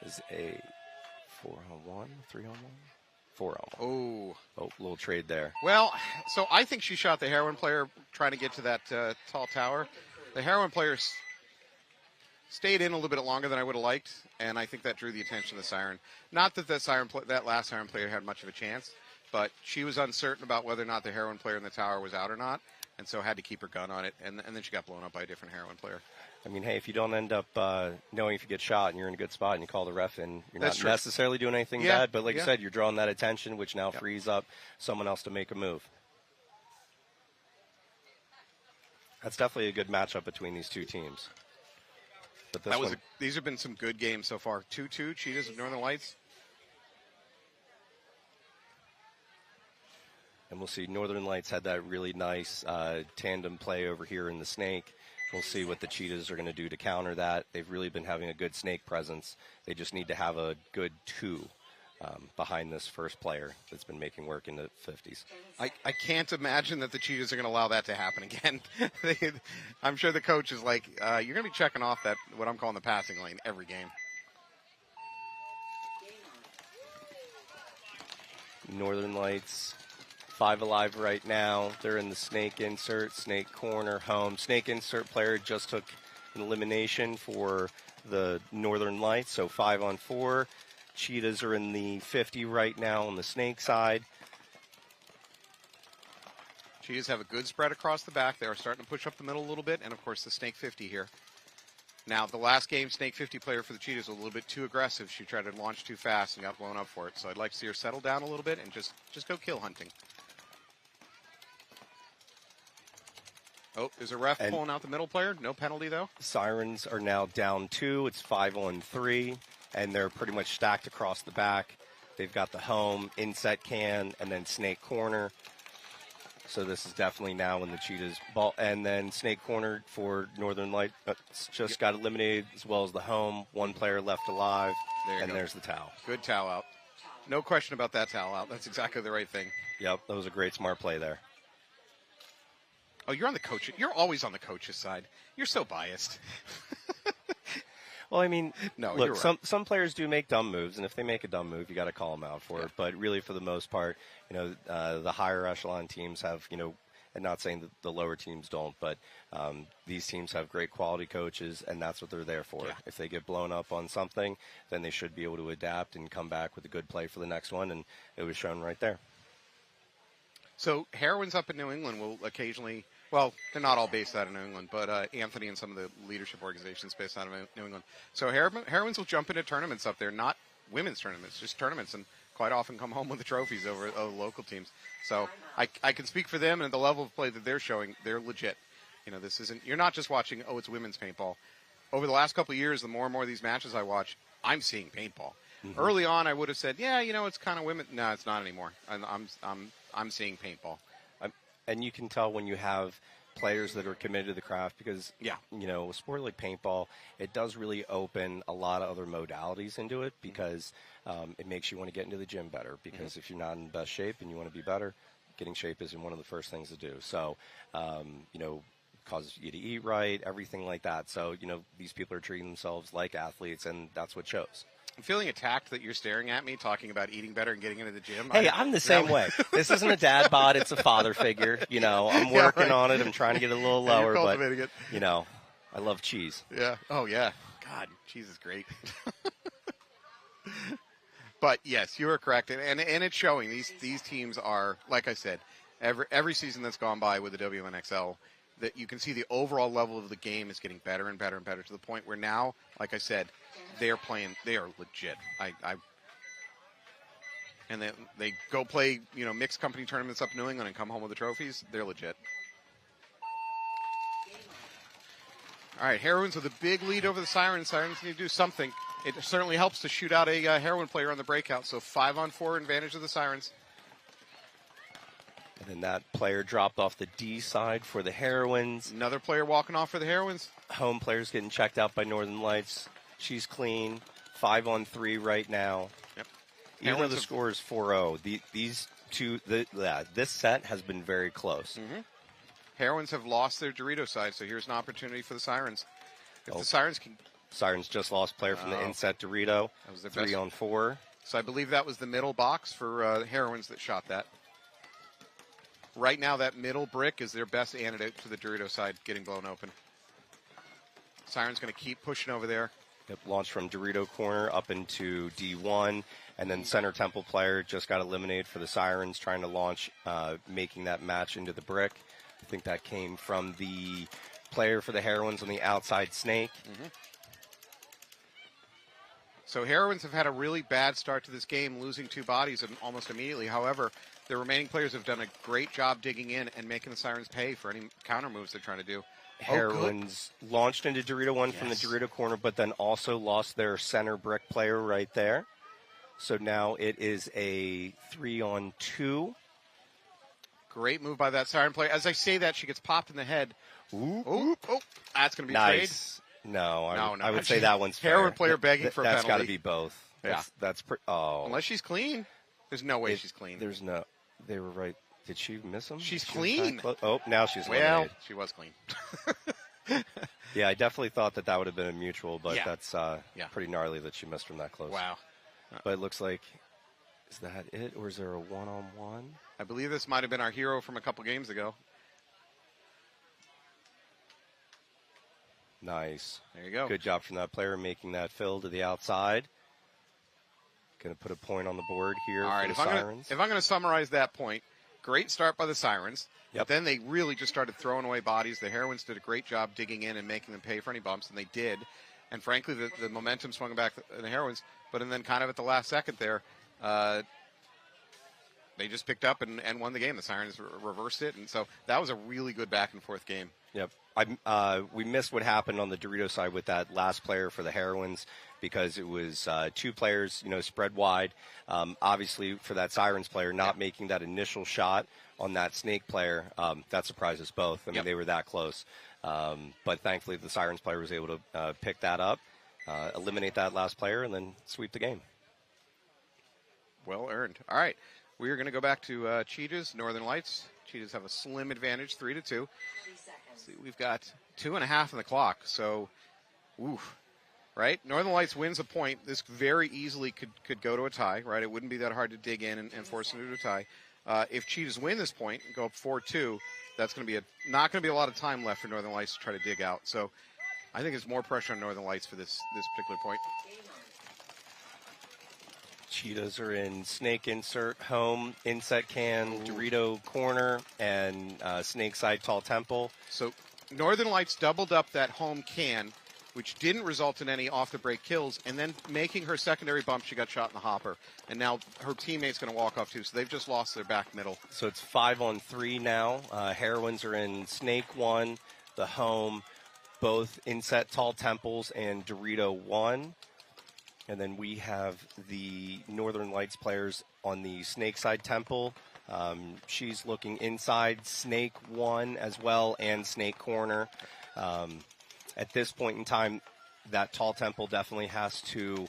Speaker 2: Is a 4-on-1, 3-on-1? 4-on-1. Oh, little trade there.
Speaker 1: Well, so I think she shot the Heroine player trying to get to that tall tower. The Heroine player stayed in a little bit longer than I would have liked, and I think that drew the attention of the Siren. Not that that last Siren player had much of a chance, but she was uncertain about whether or not the Heroine player in the tower was out or not. and so had to keep her gun on it, and then she got blown up by a different Heroine player.
Speaker 2: I mean, hey, if you don't end up knowing if you get shot and you're in a good spot and you call the ref in, you're
Speaker 1: That's
Speaker 2: not
Speaker 1: true.
Speaker 2: necessarily doing anything
Speaker 1: Yeah,
Speaker 2: bad. But like
Speaker 1: yeah.
Speaker 2: you said, you're drawing that attention, which now frees up someone else to make a move. That's definitely a good matchup between these two teams. But this
Speaker 1: these have been some good games so far. 2-2, Cheetahs of Northern Lights.
Speaker 2: And we'll see. Northern Lights had that really nice tandem play over here in the Snake. We'll see what the Cheetahs are going to do to counter that. They've really been having a good Snake presence. They just need to have a good 2 behind this first player that's been making work in the 50s.
Speaker 1: I can't imagine that the Cheetahs are going to allow that to happen again. I'm sure the coach is like, you're going to be checking off that, what I'm calling the passing lane, every game.
Speaker 2: Northern Lights, 5 alive right now. They're in the Snake insert, Snake corner, home. Snake insert player just took an elimination for the Northern Lights, so 5 on 4. Cheetahs are in the 50 right now on the Snake side.
Speaker 1: Cheetahs have a good spread across the back. They are starting to push up the middle a little bit, and of course the Snake 50 here. Now, the last game, Snake 50 player for the Cheetahs was a little bit too aggressive. She tried to launch too fast and got blown up for it. So I'd like to see her settle down a little bit and just go kill hunting. Oh, there's a ref pulling out the middle player. No penalty, though.
Speaker 2: Sirens are now down 2. It's 5 on 3, and they're pretty much stacked across the back. They've got the home, inset can, and then Snake corner. So this is definitely now in the Cheetahs' ball. And then Snake corner for Northern Light just got eliminated, as well as the home. 1 player left alive, and there's the towel.
Speaker 1: Good towel out. No question about that towel out. That's exactly the right thing.
Speaker 2: Yep, that was a great, smart play there.
Speaker 1: Oh, you're on the coach. You're always on the coach's side. You're so biased.
Speaker 2: Well, I mean,
Speaker 1: no,
Speaker 2: look,
Speaker 1: you're right.
Speaker 2: some players do make dumb moves, and if they make a dumb move, you got to call them out for it. But really, for the most part, the higher echelon teams have, and not saying that the lower teams don't, but these teams have great quality coaches, and that's what they're there for.
Speaker 1: Yeah.
Speaker 2: If they get blown up on something, then they should be able to adapt and come back with a good play for the next one, and it was shown right there.
Speaker 1: So Heroines up in New England will occasionally, well, they're not all based out of New England, but Anthony and some of the leadership organizations based out of New England. So Heroines will jump into tournaments up there, not women's tournaments, just tournaments, and quite often come home with the trophies over local teams. So I can speak for them, and the level of play that they're showing, they're legit. This isn't, you're not just watching, it's women's paintball. Over the last couple of years, the more and more of these matches I watch, I'm seeing paintball. Mm-hmm. Early on, I would have said, it's kind of women. No, it's not anymore. I'm seeing paintball.
Speaker 2: And you can tell when you have players that are committed to the craft because, a sport like paintball, it does really open a lot of other modalities into it because it makes you want to get into the gym better because if you're not in best shape and you want to be better, getting shape isn't one of the first things to do. So, causes you to eat right, everything like that. So, these people are treating themselves like athletes, and that's what shows.
Speaker 1: I'm feeling attacked that you're staring at me talking about eating better and getting into the gym.
Speaker 2: Hey, I'm the same way. This isn't a dad bod, it's a father figure. I'm working on it. I'm trying to get a little lower, but
Speaker 1: it.
Speaker 2: I love cheese.
Speaker 1: Yeah. Oh yeah. God, cheese is great. But yes, you are correct, and it's showing. These teams are, like I said, every season that's gone by with the WNXL, that you can see the overall level of the game is getting better and better and better to the point where now, like I said, they are legit. And they go play, mixed company tournaments up in New England and come home with the trophies. They're legit. All right, Heroines with a big lead over the Sirens. Sirens need to do something. It certainly helps to shoot out a Heroine player on the breakout. So 5 on 4 advantage of the Sirens.
Speaker 2: And then that player dropped off the D side for the Heroines.
Speaker 1: Another player walking off for the Heroines.
Speaker 2: Home player's getting checked out by Northern Lights. She's clean. 5 on 3 right now.
Speaker 1: Yep.
Speaker 2: Even though the score is 4-0, this set has been very close.
Speaker 1: Mm-hmm. Heroines have lost their Dorito side, so here's an opportunity for the Sirens. If the Sirens can...
Speaker 2: Sirens just lost player from the inset Dorito.
Speaker 1: That was their
Speaker 2: 3
Speaker 1: best.
Speaker 2: on 4.
Speaker 1: So I believe that was the middle box for Heroines that shot that. Right now, that middle brick is their best antidote to the Dorito side getting blown open. Sirens going to keep pushing over there.
Speaker 2: Yep, launched from Dorito corner up into D1, and then center temple player just got eliminated for the Sirens, trying to launch, making that match into the brick. I think that came from the player for the Heroines on the outside snake.
Speaker 1: Mm-hmm. So Heroines have had a really bad start to this game, losing 2 bodies almost immediately. However, the remaining players have done a great job digging in and making the Sirens pay for any counter moves they're trying to do.
Speaker 2: Heroines launched into Dorito 1 from the Dorito corner, but then also lost their center brick player right there. So now it is a 3-on-2.
Speaker 1: Great move by that Siren player. As I say that, she gets popped in the head.
Speaker 2: Ooh.
Speaker 1: Oh, that's going to be
Speaker 2: nice.
Speaker 1: trade.
Speaker 2: No, I would say that one's fair.
Speaker 1: Heroine player begging for a penalty.
Speaker 2: That's got to be both.
Speaker 1: Yeah.
Speaker 2: Unless
Speaker 1: she's clean. There's no way she's clean.
Speaker 2: There's no. They were right. Did she miss him?
Speaker 1: She's clean.
Speaker 2: Oh, now she's eliminated.
Speaker 1: She was clean.
Speaker 2: Yeah, I definitely thought that would have been a mutual, but that's pretty gnarly that she missed from that close.
Speaker 1: Wow.
Speaker 2: But it looks like, is that it, or is there a one-on-one?
Speaker 1: I believe this might have been our hero from a couple games ago.
Speaker 2: Nice.
Speaker 1: There you go.
Speaker 2: Good job from that player making that fill to the outside. Going to put a point on the board here for the Sirens.
Speaker 1: If I'm going to summarize that point, great start by the Sirens.
Speaker 2: Yep.
Speaker 1: But then they really just started throwing away bodies. The Heroines did a great job digging in and making them pay for any bumps, and they did. And frankly, the momentum swung back in the Heroines. But then kind of at the last second there, they just picked up and won the game. The Sirens reversed it. And so that was a really good back-and-forth game.
Speaker 2: Yep. We missed what happened on the Dorito side with that last player for the Heroines because it was 2 players, spread wide. Obviously, for that Sirens player, not making that initial shot on that Snake player, that surprised us both. I mean, they were that close. But thankfully, the Sirens player was able to pick that up, eliminate that last player, and then sweep the game.
Speaker 1: Well earned. All right. We are going to go back to Cheetahs, Northern Lights. Cheetahs have a slim advantage, 3-2. See, we've got 2.5 on the clock, so, right? Northern Lights wins a point. This very easily could go to a tie, right? It wouldn't be that hard to dig in and force them to a tie. If Cheetahs win this point and go up 4-2, that's going to be not going to be a lot of time left for Northern Lights to try to dig out. So I think it's more pressure on Northern Lights for this particular point.
Speaker 2: Cheetahs are in snake insert, home, inset can, Dorito corner, and snake side tall temple.
Speaker 1: So Northern Lights doubled up that home can, which didn't result in any off-the-break kills, and then making her secondary bump, she got shot in the hopper. And now her teammate's going to walk off, too, so they've just lost their back middle.
Speaker 2: So it's 5-on-3 now. Heroines are in snake 1, the home, both inset tall temples, and Dorito 1. And then we have the Northern Lights players on the snake side temple. She's looking inside snake 1 as well and snake corner. At this point in time, that tall temple definitely has to,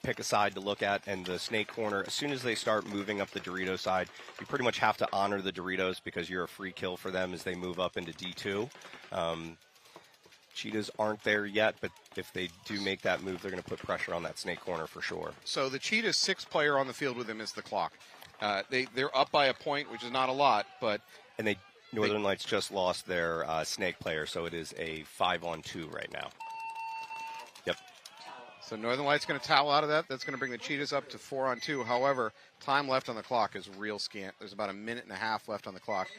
Speaker 2: pick a side to look at. And the snake corner, as soon as they start moving up the Dorito side, you pretty much have to honor the Doritos because you're a free kill for them as they move up into D2. Cheetahs aren't there yet, but if they do make that move, they're going to put pressure on that snake corner for sure.
Speaker 1: So the Cheetahs' 6th player on the field with them is the clock. They're up by a point, which is not a lot, but
Speaker 2: Northern Lights just lost their snake player, so it is a 5-on-2 right now. Yep.
Speaker 1: So Northern Lights going to towel out of that. That's going to bring the Cheetahs up to 4-on-2. However, time left on the clock is real scant. There's about a minute and a half left on the clock.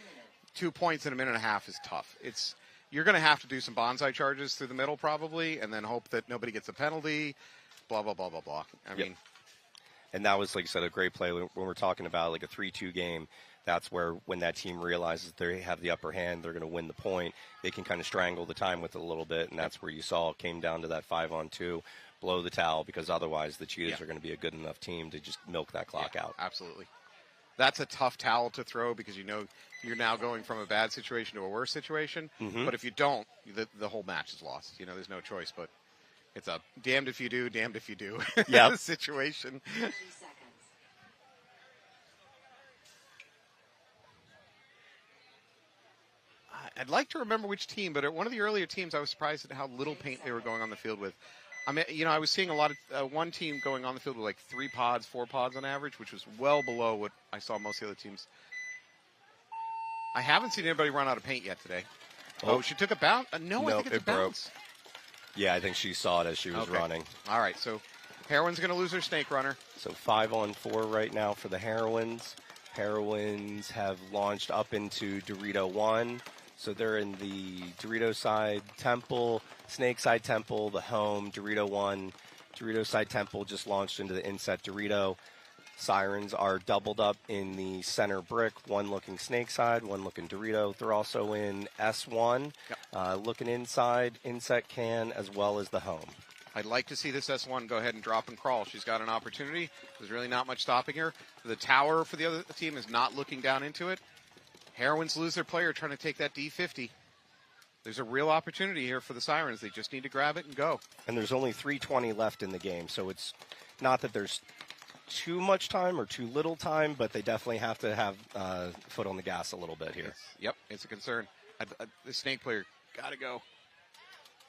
Speaker 1: 2 points in a minute and a half is tough. You're going to have to do some bonsai charges through the middle probably, and then hope that nobody gets a penalty, blah, blah, blah, blah, blah. I mean.
Speaker 2: And that was, like I said, a great play. When we're talking about like a 3-2 game, that's where when that team realizes they have the upper hand, they're going to win the point, they can kind of strangle the time with it a little bit, and that's where you saw it came down to that 5-on-2, blow the towel, because otherwise the Cheetahs are going to be a good enough team to just milk that clock out.
Speaker 1: Absolutely. That's a tough towel to throw because you're now going from a bad situation to a worse situation. Mm-hmm. But if you don't, the whole match is lost. There's no choice. But it's a damned if you do, damned if you do situation. I'd like to remember which team, but at one of the earlier teams, I was surprised at how little paint they were going on the field with. I mean, I was seeing a lot of one team going on the field with like 3 pods, 4 pods on average, which was well below what I saw most of the other teams. I haven't seen anybody run out of paint yet today. Oh, she took a bounce? No, I think it's a bounce.
Speaker 2: Yeah, I think she saw it as she was running.
Speaker 1: All right, so Heroine's going to lose her snake runner.
Speaker 2: So 5-on-4 right now for the Heroines. Heroines have launched up into Dorito 1. So they're in the Dorito side temple, Snake side temple, the home, Dorito 1. Dorito side temple just launched into the inset Dorito. Sirens are doubled up in the center brick, one looking Snake side, one looking Dorito. They're also in S1, looking inside, inset can, as well as the home.
Speaker 1: I'd like to see this S1 go ahead and drop and crawl. She's got an opportunity. There's really not much stopping her. The tower for the other team is not looking down into it. Heroines lose their player trying to take that D50. There's a real opportunity here for the Sirens. They just need to grab it and go.
Speaker 2: And there's only 3:20 left in the game, so it's not that there's too much time or too little time, but they definitely have to have foot on the gas a little bit here.
Speaker 1: Yep, it's a concern. The Snake player got to go.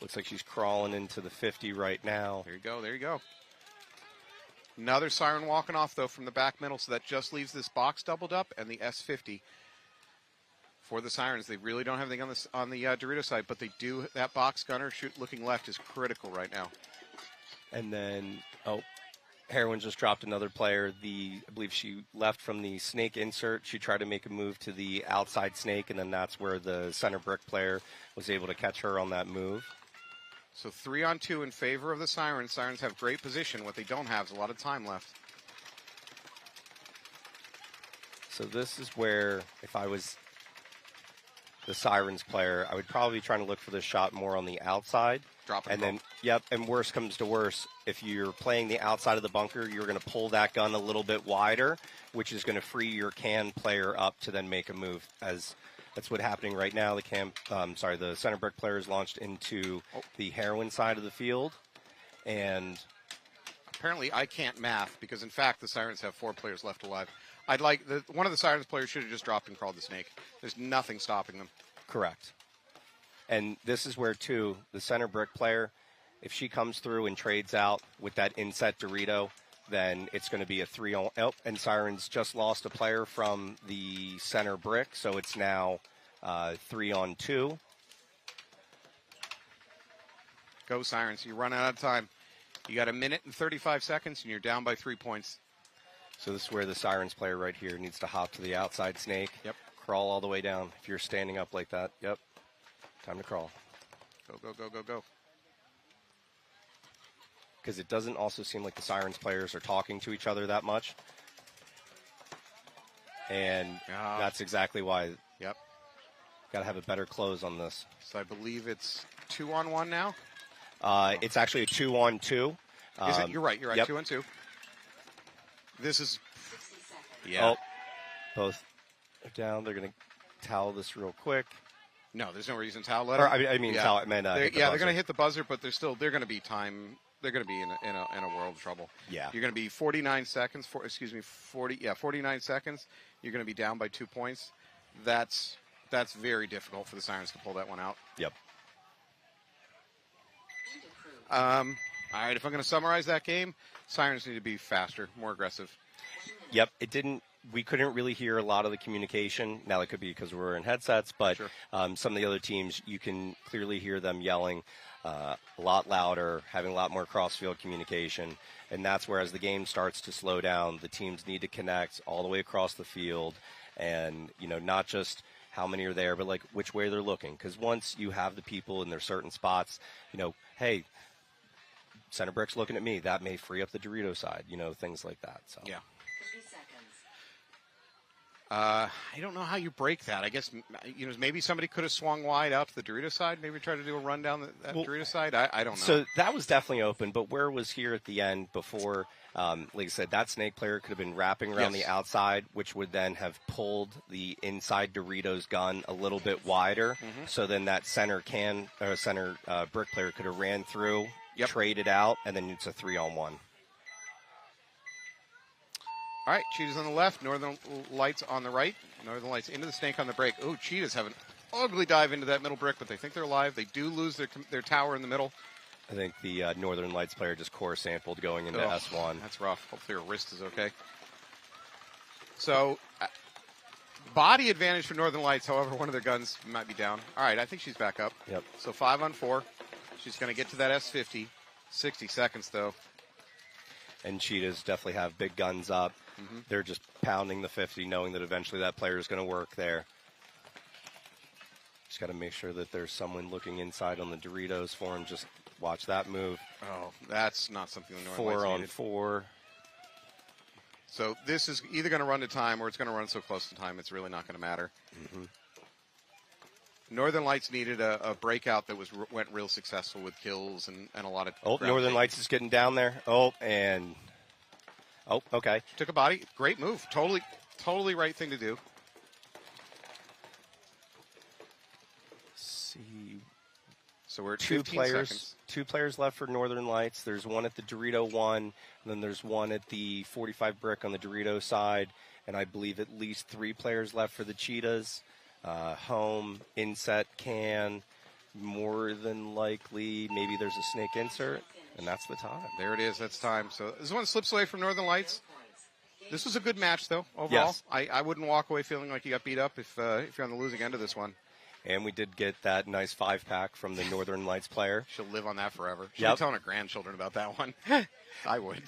Speaker 2: Looks like she's crawling into the 50 right now.
Speaker 1: There you go, there you go. Another Siren walking off, though, from the back middle, so that just leaves this box doubled up and the S50 for the Sirens. They really don't have anything on the Dorito side, but they do. That box gunner looking left is critical right now.
Speaker 2: And then, Heroine just dropped another player. I believe she left from the Snake insert. She tried to make a move to the outside Snake, and then that's where the center brick player was able to catch her on that move.
Speaker 1: So 3-on-2 in favor of the Sirens. Sirens have great position. What they don't have is a lot of time left.
Speaker 2: So this is where, if I was the Sirens player, I would probably be trying to look for this shot more on the outside.
Speaker 1: Drop
Speaker 2: and then, and worse comes to worse. If you're playing the outside of the bunker, you're going to pull that gun a little bit wider, which is going to free your can player up to then make a move. As that's what's happening right now. The center brick player is launched into the Heroine side of the field, and
Speaker 1: apparently I can't math because, in fact, the Sirens have 4 players left alive. I'd like one of the Sirens players should have just dropped and crawled the Snake. There's nothing stopping them.
Speaker 2: Correct. And this is where, too, the center brick player, if she comes through and trades out with that inset Dorito, then it's going to be a 3-on. And Sirens just lost a player from the center brick, so it's now 3-on-2.
Speaker 1: Go Sirens. You're running out of time. You got 1 minute and 35 seconds, and you're down by 3 points.
Speaker 2: So this is where the Sirens player right here needs to hop to the outside Snake.
Speaker 1: Yep.
Speaker 2: Crawl all the way down. If you're standing up like that, yep. Time to crawl.
Speaker 1: Go, go, go, go, go.
Speaker 2: Because it doesn't also seem like the Sirens players are talking to each other that much. And that's exactly why.
Speaker 1: Yep.
Speaker 2: Got to have a better close on this.
Speaker 1: So I believe it's 2-on-1 now?
Speaker 2: It's actually a 2-on-2.
Speaker 1: Is it? You're right. You're right.
Speaker 2: Yep.
Speaker 1: 2-on-2. This is.
Speaker 2: Yeah. Both are down. They're going to towel this real quick.
Speaker 1: No, there's no reason towel.
Speaker 2: Towel. I meant
Speaker 1: they're going to hit the buzzer, but they're going to be time. They're going to be in a world of trouble.
Speaker 2: Yeah.
Speaker 1: You're going to be 49 seconds. 49 seconds. You're going to be down by 2 points. That's very difficult for the Sirens to pull that one out.
Speaker 2: Yep.
Speaker 1: All right, if I'm going to summarize that game, Sirens need to be faster, more aggressive.
Speaker 2: Yep, we couldn't really hear a lot of the communication. Now, it could be because we're in headsets, but
Speaker 1: Sure.
Speaker 2: Some of the other teams, you can clearly hear them yelling a lot louder, having a lot more cross-field communication. And that's where, as the game starts to slow down, the teams need to connect all the way across the field. And, not just how many are there, but, which way they're looking. Because once you have the people in their certain spots, hey, center brick's looking at me. That may free up the Dorito side, things like that. So
Speaker 1: yeah. I don't know how you break that. I guess maybe somebody could have swung wide out to the Dorito side. Maybe try to do a run down that Dorito side. I don't know.
Speaker 2: So that was definitely open, but where was here at the end before? Like I said, that Snake player could have been wrapping around the outside, which would then have pulled the inside Doritos gun a little bit wider.
Speaker 1: Mm-hmm.
Speaker 2: So then that center brick player could have ran through, traded out, and then it's a 3-on-1.
Speaker 1: All right, Cheetahs on the left, Northern Lights on the right. Northern Lights into the Snake on the break. Ooh, Cheetahs have an ugly dive into that middle brick, but they think they're alive. They do lose their tower in the middle.
Speaker 2: I think the Northern Lights player just core sampled going into S1.
Speaker 1: That's rough. Hopefully her wrist is okay. So, body advantage for Northern Lights. However, one of their guns might be down. All right, I think she's back up.
Speaker 2: Yep.
Speaker 1: So 5-on-4. She's going to get to that S50. 60 seconds, though.
Speaker 2: And Cheetahs definitely have big guns up. They're just pounding the 50, knowing that eventually that player is going to work there. Just got to make sure that there's someone looking inside on the Doritos for him. Just watch that move.
Speaker 1: Oh, that's not something the Northern Lights
Speaker 2: 4 on
Speaker 1: needed.
Speaker 2: 4.
Speaker 1: So this is either going to run to time or it's going to run so close to time it's really not going to matter. Northern Lights needed a breakout that went real successful with kills and a lot of.
Speaker 2: Oh, Northern Lights is getting down there. Oh, okay.
Speaker 1: Took a body. Great move. Totally right thing to do.
Speaker 2: See.
Speaker 1: So we're at 15 seconds.
Speaker 2: 2 players left for Northern Lights. There's one at the Dorito 1, and then there's one at the 45 brick on the Dorito side, and I believe at least 3 players left for the Cheetahs. Home, inset, can, more than likely, maybe there's a snake insert, and that's the time.
Speaker 1: There it is. That's time. So this one slips away from Northern Lights. This was a good match, though, overall.
Speaker 2: Yes.
Speaker 1: I wouldn't walk away feeling like you got beat up if you're on the losing end of this one.
Speaker 2: And we did get that nice 5-pack from the Northern Lights player.
Speaker 1: She'll live on that forever. She'll be telling her grandchildren about that one. I would.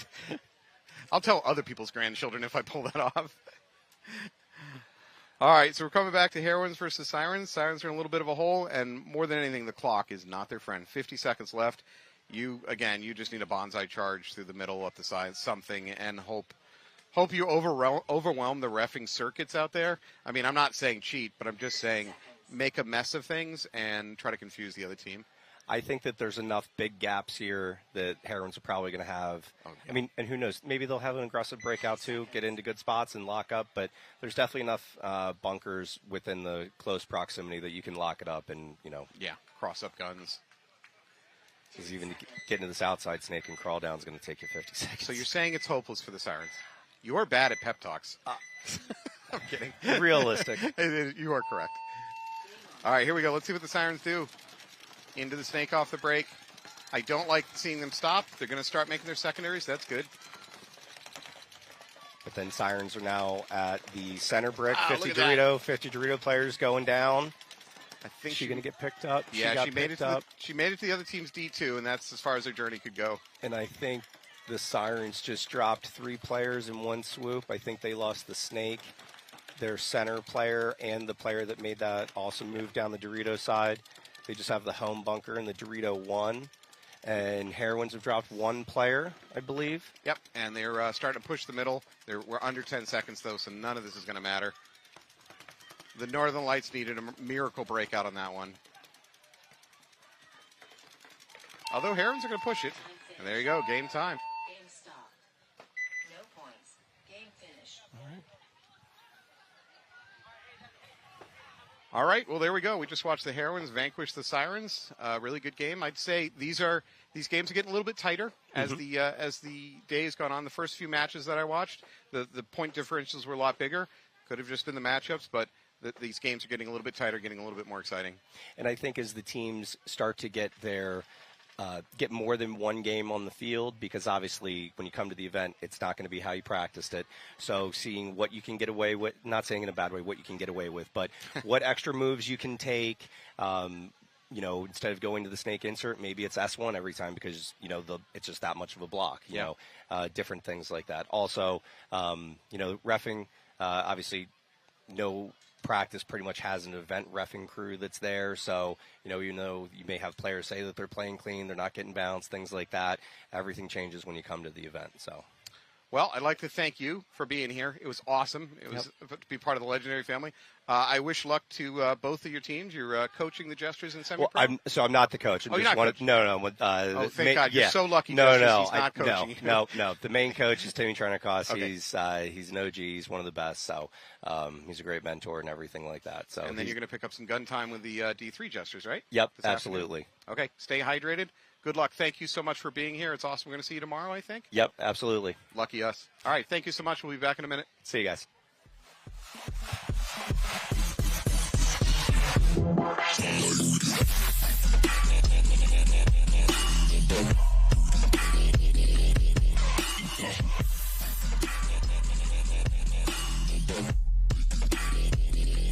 Speaker 1: I'll tell other people's grandchildren if I pull that off. All right, so we're coming back to Heroines versus Sirens. Sirens are in a little bit of a hole, and more than anything, the clock is not their friend. 50 seconds left. You just need a bonsai charge through the middle, up the side, something, and hope you overwhelm the reffing circuits out there. I mean, I'm not saying cheat, but I'm just saying make a mess of things and try to confuse the other team.
Speaker 2: I think that there's enough big gaps here that Heroines are probably going to have.
Speaker 1: Oh, yeah.
Speaker 2: I mean, and who knows? Maybe they'll have an aggressive breakout too, get into good spots and lock up. But there's definitely enough bunkers within the close proximity that you can lock it up and,
Speaker 1: Yeah, cross-up guns.
Speaker 2: Because even getting to this outside snake and crawl down is going to take you 50 seconds.
Speaker 1: So you're saying it's hopeless for the Sirens. You are bad at pep talks. I'm kidding.
Speaker 2: Realistic.
Speaker 1: You are correct. All right, here we go. Let's see what the Sirens do. Into the snake off the break. I don't like seeing them stop. They're going to start making their secondaries. That's good.
Speaker 2: But then Sirens are now at the center brick.
Speaker 1: Ah,
Speaker 2: 50 Dorito players going down.
Speaker 1: I think
Speaker 2: she's going to get picked up.
Speaker 1: Yeah, she made it to the other team's D2, and that's as far as their journey could go.
Speaker 2: And I think the Sirens just dropped 3 players in one swoop. I think they lost the snake, their center player, and the player that made that awesome move down the Dorito side. They just have the home bunker in the Dorito 1. And Heroines have dropped 1 player, I believe.
Speaker 1: Yep, and they're starting to push the middle. We're under 10 seconds, though, so none of this is going to matter. The Northern Lights needed a miracle breakout on that one. Although Heroines are going to push it. And there you go, game time.
Speaker 3: Game stopped. No points. Game finished.
Speaker 2: All right.
Speaker 1: All right, well, there we go. We just watched the Heroines vanquish the Sirens. Really good game. I'd say these games are getting a little bit tighter as the day has gone on. The first few matches that I watched, the point differentials were a lot bigger. Could have just been the matchups, but these games are getting a little bit tighter, getting a little bit more exciting.
Speaker 2: And I think as the teams start to get get more than one game on the field, because obviously when you come to the event, it's not going to be how you practiced it. So seeing what you can get away with, not saying in a bad way, what you can get away with, but what extra moves you can take, instead of going to the snake insert, maybe it's S1 every time because, it's just that much of a block, different things like that. Also, reffing, obviously no practice pretty much has an event reffing crew that's there. So, even though you may have players say that they're playing clean, they're not getting bounced, things like that, everything changes when you come to the event. So,
Speaker 1: well, I'd like to thank you for being here. It was awesome. It was to be part of the legendary family. I wish luck to both of your teams. You're coaching the Jesters in semi-pro.
Speaker 2: Well, I'm not the coach.
Speaker 1: You're not coaching?
Speaker 2: No.
Speaker 1: Thank God. You're so lucky.
Speaker 2: No,
Speaker 1: Jesters, he's not coaching.
Speaker 2: No. The main coach is Timmy Trenikas. Okay. He's an OG. He's one of the best. So he's a great mentor and everything like that. So
Speaker 1: and then you're going to pick up some gun time with the D3 Jesters, right?
Speaker 2: Yep, absolutely.
Speaker 1: Okay, stay hydrated. Good luck. Thank you so much for being here. It's awesome. We're going to see you tomorrow, I think.
Speaker 2: Yep, absolutely.
Speaker 1: Lucky us. All right, thank you so much. We'll be back in a minute.
Speaker 2: See you guys.